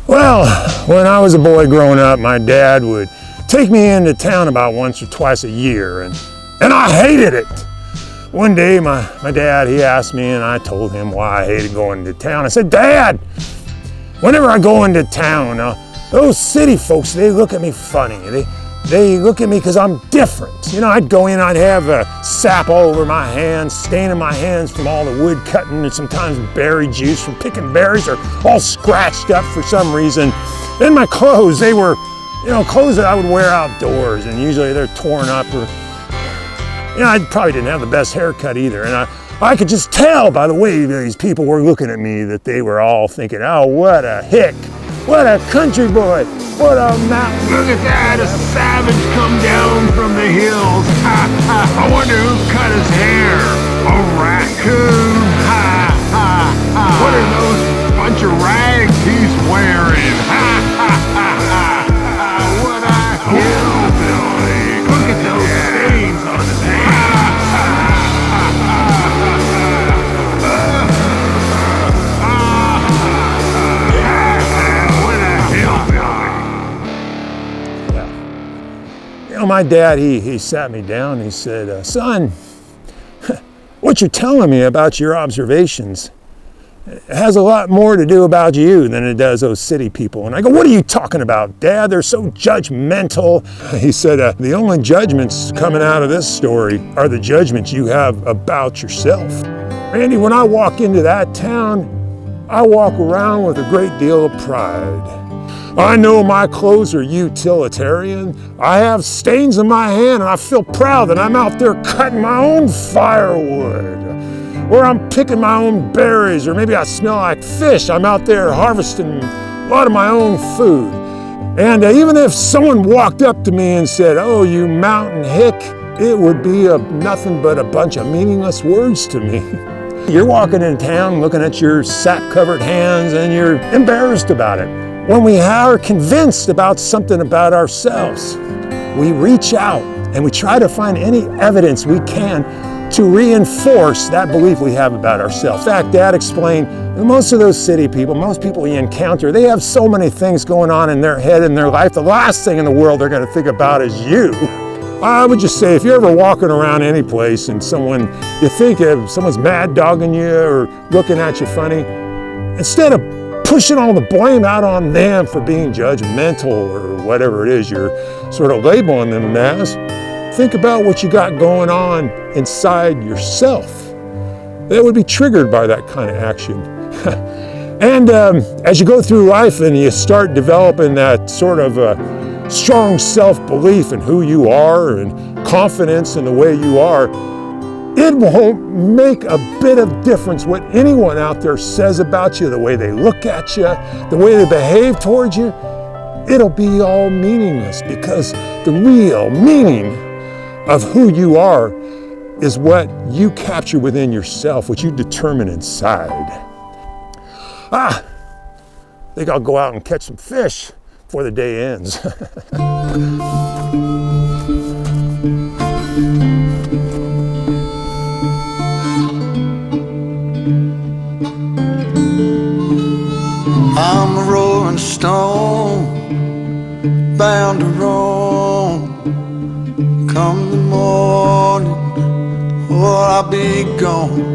Well, when I was a boy growing up, my dad would take me into town about once or twice a year, and I hated it. One day, my dad, he asked me, and I told him why I hated going to town. I said, "Dad, whenever I go into town, those city folks, they look at me funny. They look at me because I'm different. You know, I'd go in, I'd have sap all over my hands, staining my hands from all the wood cutting, and sometimes berry juice from picking berries are all scratched up for some reason. Then my clothes, they were, you know, clothes that I would wear outdoors, and usually they're torn up, or, you know, I probably didn't have the best haircut either. And I could just tell by the way these people were looking at me that they were all thinking, oh, what a hick. What a country boy! What a mountain! Look at that, a savage come down from the hills. Ha ha! I wonder who cut his hair. A raccoon. Ha ha ha! What are those bunch of rags he's wearing? Ha ha ha ha! What a hillbilly! Look at those stains on his hands. You know, my dad, he sat me down and he said, son, what you're telling me about your observations has a lot more to do about you than it does those city people. And I go, what are you talking about, Dad? They're so judgmental. He said, the only judgments coming out of this story are the judgments you have about yourself. Randy, when I walk into that town, I walk around with a great deal of pride. I know my clothes are utilitarian. I have stains in my hand, and I feel proud that I'm out there cutting my own firewood, or I'm picking my own berries, or maybe I smell like fish. I'm out there harvesting a lot of my own food. And even if someone walked up to me and said, oh, you mountain hick, it would be nothing but a bunch of meaningless words to me. You're walking in town looking at your sap-covered hands, and you're embarrassed about it. When we are convinced about something about ourselves, we reach out and we try to find any evidence we can to reinforce that belief we have about ourselves. In fact, Dad explained that most of those city people, most people we encounter, they have so many things going on in their head, in their life, the last thing in the world they're going to think about is you. I would just say, if you're ever walking around any place and you think someone's mad dogging you or looking at you funny, instead of pushing all the blame out on them for being judgmental or whatever it is you're sort of labeling them as, think about what you got going on inside yourself that would be triggered by that kind of action. And as you go through life and you start developing that sort of strong self-belief in who you are and confidence in the way you are, it won't make a bit of difference what anyone out there says about you, the way they look at you, the way they behave towards you. It'll be all meaningless, because the real meaning of who you are is what you capture within yourself, what you determine inside. I think I'll go out and catch some fish before the day ends. I'm a rolling stone, bound to roam. Come the morning, or I'll be gone.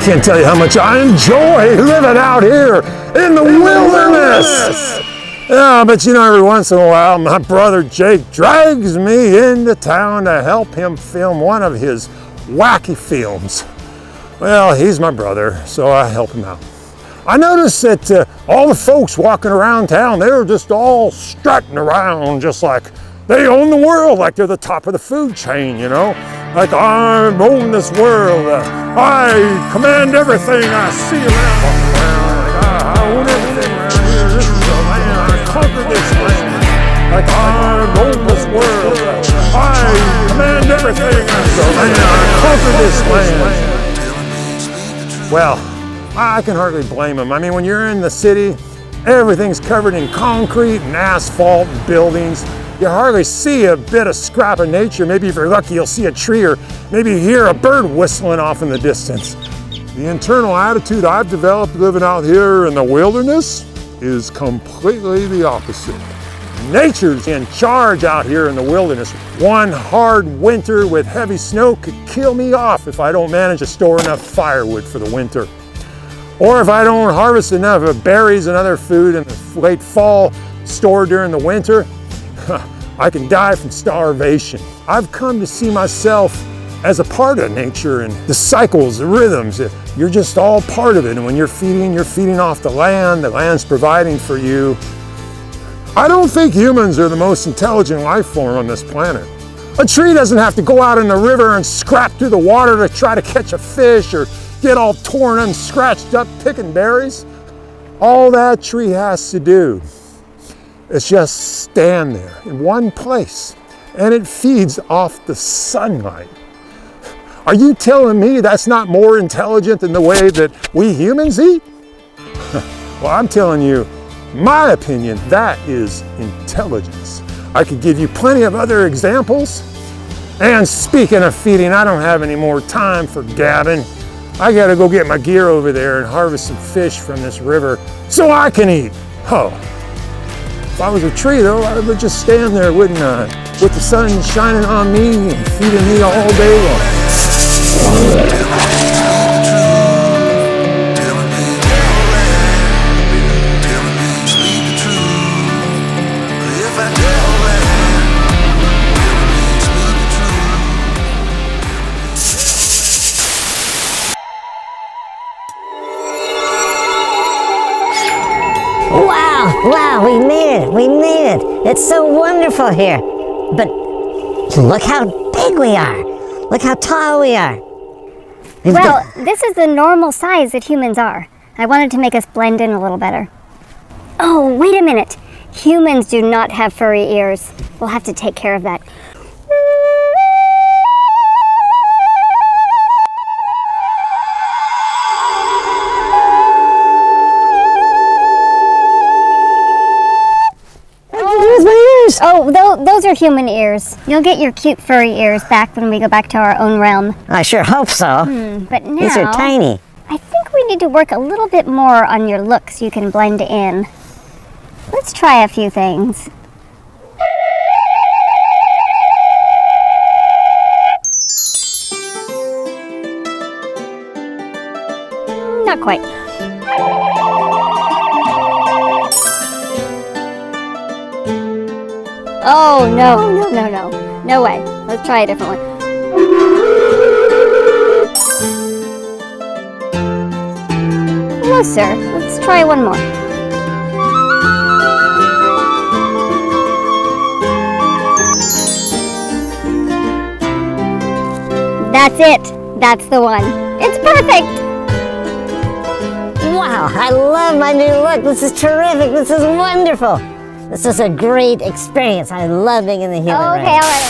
can't tell you how much I enjoy living out here in the wilderness. Yeah, but you know, every once in a while, my brother Jake drags me into town to help him film one of his wacky films. Well, he's my brother, so I help him out. I noticed that all the folks walking around town, they were just all strutting around just like they own the world, like they're the top of the food chain, you know? Like, I own this world. I command everything I see around me. Like, I own everything around here. This is the land. I conquered this land. Like, I own this world. I command everything I see around. I conquered this land. Well, I can hardly blame them. I mean, when you're in the city, everything's covered in concrete and asphalt and buildings. You hardly see a bit of scrap of nature. Maybe if you're lucky, you'll see a tree, or maybe you hear a bird whistling off in the distance. The internal attitude I've developed living out here in the wilderness is completely the opposite. Nature's in charge out here in the wilderness. One hard winter with heavy snow could kill me off if I don't manage to store enough firewood for the winter. Or if I don't harvest enough of berries and other food in the late fall stored during the winter, I can die from starvation. I've come to see myself as a part of nature and the cycles, the rhythms. You're just all part of it. And when you're feeding off the land's providing for you. I don't think humans are the most intelligent life form on this planet. A tree doesn't have to go out in the river and scrap through the water to try to catch a fish or get all torn and scratched up picking berries. All that tree has to do is just stand there in one place, and it feeds off the sunlight. Are you telling me that's not more intelligent than the way that we humans eat? Well, I'm telling you, my opinion, that is intelligence. I could give you plenty of other examples. And speaking of feeding, I don't have any more time for gabbing. I gotta go get my gear over there and harvest some fish from this river so I can eat. Oh. If I was a tree, though, I would just stand there, wouldn't I? With the sun shining on me and feeding me all day long. Wow, we made it. It's so wonderful here. But look how big we are. Look how tall we are. Well, this is the normal size that humans are. I wanted to make us blend in a little better. Oh, wait a minute. Humans do not have furry ears. We'll have to take care of that. Oh, those are human ears. You'll get your cute furry ears back when we go back to our own realm. I sure hope so. But now, these are tiny. I think we need to work a little bit more on your look so you can blend in. Let's try a few things. Not quite. Oh, no. No way. Let's try a different one. Closer. Let's try one more. That's it. That's the one. It's perfect. Wow, I love my new look. This is terrific. This is wonderful. This is a great experience. I love being in the human race. Okay, all right.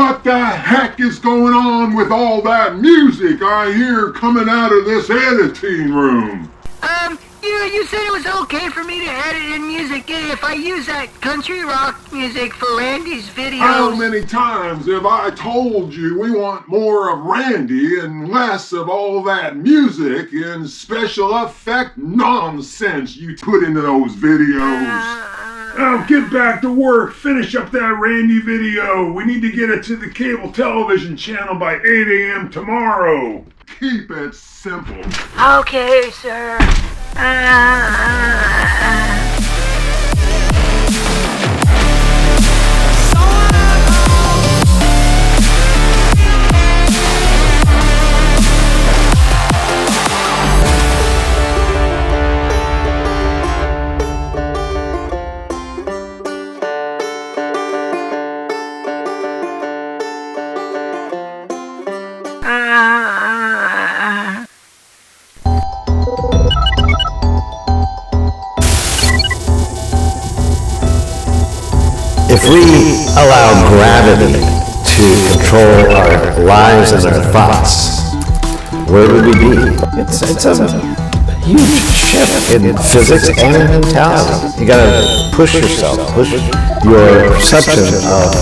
What the heck is going on with all that music I hear coming out of this editing room? You said it was okay for me to edit in music if I use that country rock music for Randy's videos. How many times have I told you we want more of Randy and less of all that music and special effect nonsense you put into those videos? Now get back to work, finish up that Randy video. We need to get it to the cable television channel by 8 a.m. tomorrow. Keep it simple. Okay, sir. If we allow gravity to control our lives and our thoughts, where would we be? It's a huge shift in physics and in mentality. You gotta push yourself, push your perception of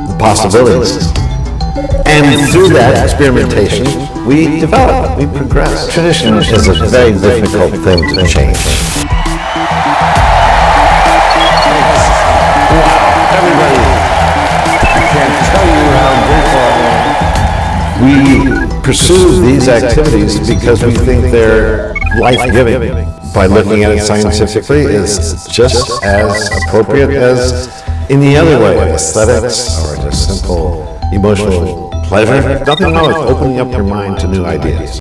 the possibilities. And through that experimentation, we develop, we progress. Tradition is a very difficult thing to change. Everybody, I can't tell you how grateful I am. We pursue these activities because we think they're life-giving. By looking at it scientifically is just as appropriate as any other way, aesthetics or just simple emotional pleasure. Nothing wrong with opening up your mind to new ideas.